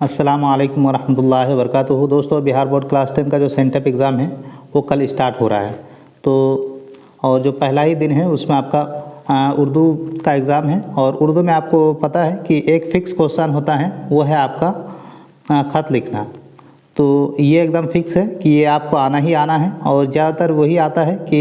अस्सलामु अलैकुम वरहमतुल्लाहि वबरकातुहू। दोस्तों, बिहार बोर्ड क्लास 10 का जो सेंटअप एग्ज़ाम है वो कल स्टार्ट हो रहा है। तो और जो पहला ही दिन है उसमें आपका उर्दू का एग्ज़ाम है। और उर्दू में आपको पता है कि एक फ़िक्स क्वेश्चन होता है, वो है आपका ख़त लिखना। तो ये एकदम फ़िक्स है कि ये आपको आना ही आना है। और ज़्यादातर वही आता है कि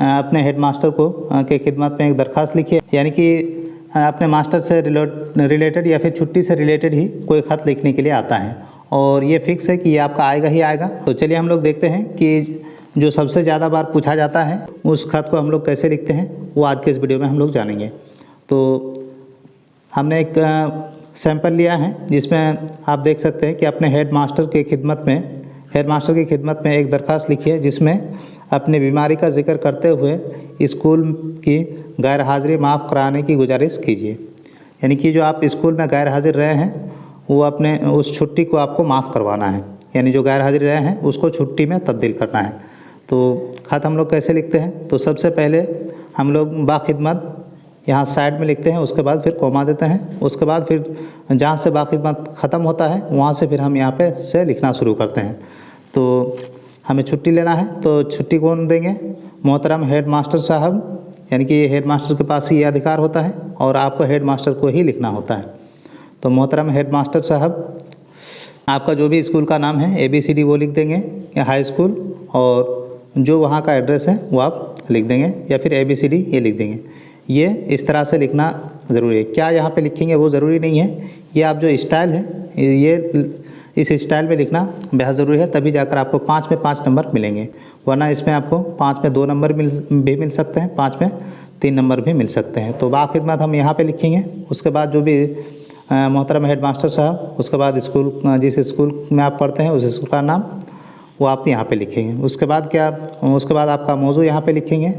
अपने हेडमास्टर को के खिदमत में एक दरख्वास्त लिखिए, यानी कि अपने मास्टर से रिलेटेड या फिर छुट्टी से रिलेटेड ही कोई ख़त लिखने के लिए आता है। और ये फ़िक्स है कि ये आपका आएगा ही आएगा। तो चलिए हम लोग देखते हैं कि जो सबसे ज़्यादा बार पूछा जाता है उस ख़त को हम लोग कैसे लिखते हैं, वो आज के इस वीडियो में हम लोग जानेंगे। तो हमने एक सैंपल लिया है जिसमें आप देख सकते हैं कि अपने हेडमास्टर की खिदमत में एक दरख्वास्त लिखी है, जिसमें अपनी बीमारी का जिक्र करते हुए स्कूल की गैर हाज़िरी माफ़ कराने की गुजारिश कीजिए। यानी कि जो आप स्कूल में गैर हाज़िर रहे हैं वो अपने उस छुट्टी को आपको माफ़ करवाना है, यानी जो गैर हाज़िर रहे हैं उसको छुट्टी में तब्दील करना है। तो ख़त हम लोग कैसे लिखते हैं, तो सबसे पहले हम लोग बाखिदमत यहाँ साइड में लिखते हैं, उसके बाद फिर कॉमा देते हैं, उसके बाद फिर जहाँ से बाखिदमत ख़त्म होता है वहाँ से फिर हम यहाँ पे से लिखना शुरू करते हैं। तो हमें छुट्टी लेना है, तो छुट्टी कौन देंगे? मोहतरम हेड मास्टर साहब, यानी कि हेड मास्टर के पास ही ये अधिकार होता है और आपको हेड मास्टर को ही लिखना होता है। तो मोहतरम हेड मास्टर साहब, आपका जो भी स्कूल का नाम है ABCD वो लिख देंगे, या हाई स्कूल, और जो वहाँ का एड्रेस है वो आप लिख देंगे, या फिर ABCD ये लिख देंगे। ये इस तरह से लिखना ज़रूरी है। क्या यहाँ पे लिखेंगे वो ज़रूरी नहीं है, ये आप जो स्टाइल है ये इस स्टाइल में लिखना बेहद ज़रूरी है, तभी जाकर आपको 5 में 5 नंबर मिलेंगे। वरना इसमें आपको 5 में 2 नंबर मिल सकते हैं, 5 में 3 नंबर भी मिल सकते हैं। तो बाखिदमत हम यहाँ पे लिखेंगे, उसके बाद जो भी मोहतरम हेड मास्टर साहब, उसके बाद स्कूल, जिस स्कूल में आप पढ़ते हैं उस स्कूल का नाम वो आप यहाँ पे लिखेंगे। उसके बाद आपका मौजू यहाँ पे लिखेंगे,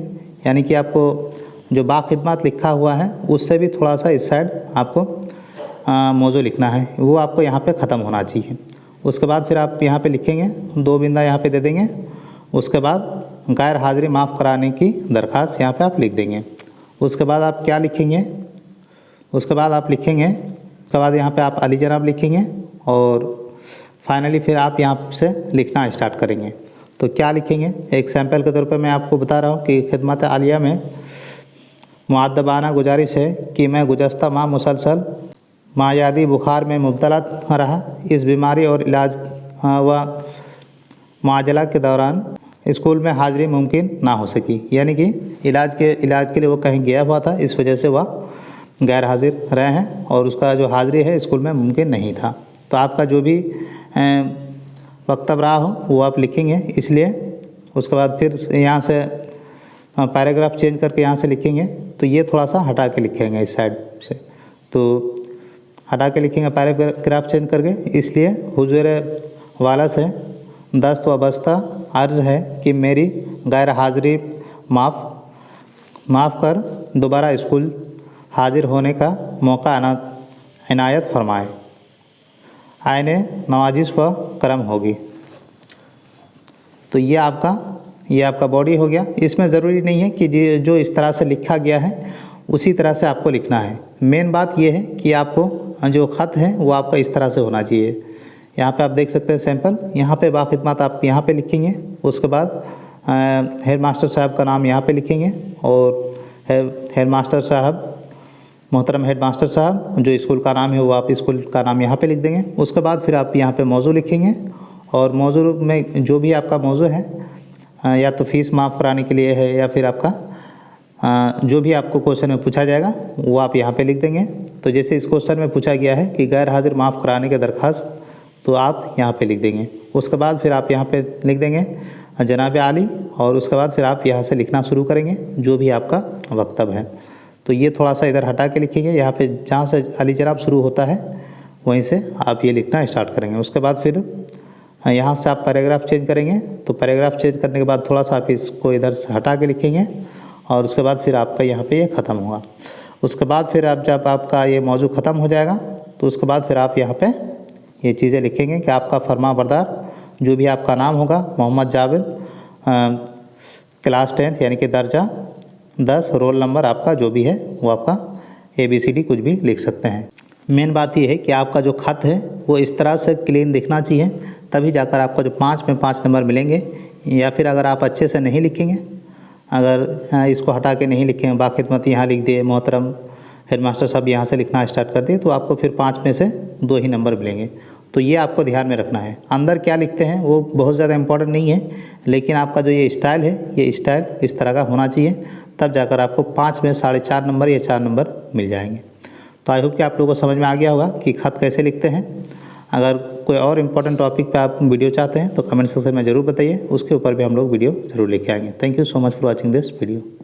यानी कि आपको जो बाखिदमत लिखा हुआ है उससे भी थोड़ा सा इस साइड आपको मौजू लिखना है, वो आपको यहाँ पे ख़त्म होना चाहिए। उसके बाद फिर आप यहाँ पे लिखेंगे, 2 बिंदा यहाँ पे दे देंगे। उसके बाद गैर हाज़िरी माफ़ कराने की दरख्वास्त यहाँ पे आप लिख देंगे। उसके बाद आप क्या लिखेंगे, उसके बाद यहाँ पे आप अली जनाब लिखेंगे, और फाइनली फिर आप यहाँ से लिखना स्टार्ट करेंगे। तो क्या लिखेंगे, एक सैम्पल के तौर पर मैं आपको बता रहा हूँ कि खिदमत आलिया में मुअद्दबाना गुजारिश है कि मैं गुज़श्ता माह मुसलसल मायादी बुखार में मुब्तला रहा। इस बीमारी और इलाज व मुआजला के दौरान स्कूल में हाज़िरी मुमकिन ना हो सकी, यानी कि इलाज के लिए वो कहीं गया हुआ था, इस वजह से वह गैर हाज़िर रहे हैं और उसका जो हाज़िरी है स्कूल में मुमकिन नहीं था। तो आपका जो भी वक्तव्य रहा हो वो आप लिखेंगे, इसलिए उसके बाद फिर यहाँ से पैराग्राफ चेंज करके यहाँ से लिखेंगे। तो ये थोड़ा सा हटा के लिखेंगे इस साइड से, तो हटा के लिखेंगे पैराग्राफ चेंज करके, इसलिए हुजूर वाला से दस्त व बस्ता अर्ज़ है कि मेरी गैर हाज़िरी माफ़ कर दोबारा स्कूल हाज़िर होने का मौका इनायत फरमाए। आइने नवाजिश व करम होगी। तो ये आपका बॉडी हो गया। इसमें ज़रूरी नहीं है कि जो इस तरह से लिखा गया है उसी तरह से आपको लिखना है। मेन बात ये है कि आपको जो ख़त है वो आपका इस तरह से होना चाहिए। यहाँ पे आप देख सकते हैं सैंपल, यहाँ पे बाखिदमत आप यहाँ पे लिखेंगे, उसके बाद हेड मास्टर साहब का नाम यहाँ पे लिखेंगे, और हेड मास्टर साहब, मोहतरम हेड मास्टर साहब, जो स्कूल का नाम है वो आप स्कूल का नाम यहाँ पे लिख देंगे। उसके बाद फिर आप यहाँ पे मौजू लिखेंगे, और मौजू में जो भी आपका मौजू है, या तो फ़ीस माफ़ कराने के लिए है, या फिर आपका जो भी आपको क्वेश्चन में पूछा जाएगा वो आप यहाँ पे लिख देंगे। तो जैसे इस क्वेश्चन में पूछा गया है कि गैर हाज़िर माफ़ कराने की दरख्वास्त, तो आप यहाँ पे लिख देंगे। उसके बाद फिर आप यहाँ पे लिख देंगे जनाब आली, और उसके बाद फिर आप यहाँ से लिखना शुरू करेंगे जो भी आपका वक्तव्य है। तो ये थोड़ा सा इधर हटा के लिखेंगे, यहाँ पे जहाँ से अली जनाब शुरू होता है वहीं से आप ये लिखना स्टार्ट करेंगे। उसके बाद फिर यहाँ से आप पैराग्राफ चेंज करेंगे, तो पैराग्राफ चेंज करने के बाद थोड़ा सा आप इसको इधर से हटा के लिखेंगे, और उसके बाद फिर आपका यहाँ पे ये ख़त्म होगा। उसके बाद फिर जब आपका ये मौजू ख़त्म हो जाएगा, तो उसके बाद फिर आप यहाँ पे ये चीज़ें लिखेंगे कि आपका फरमा बरदार जो भी आपका नाम होगा, मोहम्मद जावेद, क्लास 10th यानी कि दर्जा 10, रोल नंबर आपका जो भी है वो आपका ABCD कुछ भी लिख सकते हैं। मेन बात ये है कि आपका जो ख़त है वो इस तरह से क्लीन दिखना चाहिए, तभी जाकर आपको जो 5 में 5 नंबर मिलेंगे। या फिर अगर आप अच्छे से नहीं लिखेंगे, अगर इसको हटा के नहीं लिखेंगे, बाखिदमत यहाँ लिख दिए, मोहतरम हेडमास्टर साहब यहाँ से लिखना स्टार्ट कर दिए, तो आपको फिर 5 में से 2 ही नंबर मिलेंगे। तो ये आपको ध्यान में रखना है। अंदर क्या लिखते हैं वो बहुत ज़्यादा इम्पोर्टेंट नहीं है, लेकिन आपका जो ये स्टाइल है, ये स्टाइल इस तरह का होना चाहिए, तब जाकर आपको 5 में 4.5 नंबर या 4 नंबर मिल जाएंगे। तो आई होप कि आप लोगों को समझ में आ गया होगा कि खत कैसे लिखते हैं। अगर कोई और इम्पोर्टेंट टॉपिक पे आप वीडियो चाहते हैं तो कमेंट सेक्शन में ज़रूर बताइए, उसके ऊपर भी हम लोग वीडियो ज़रूर लेके आएंगे। Thank you so much for watching this video.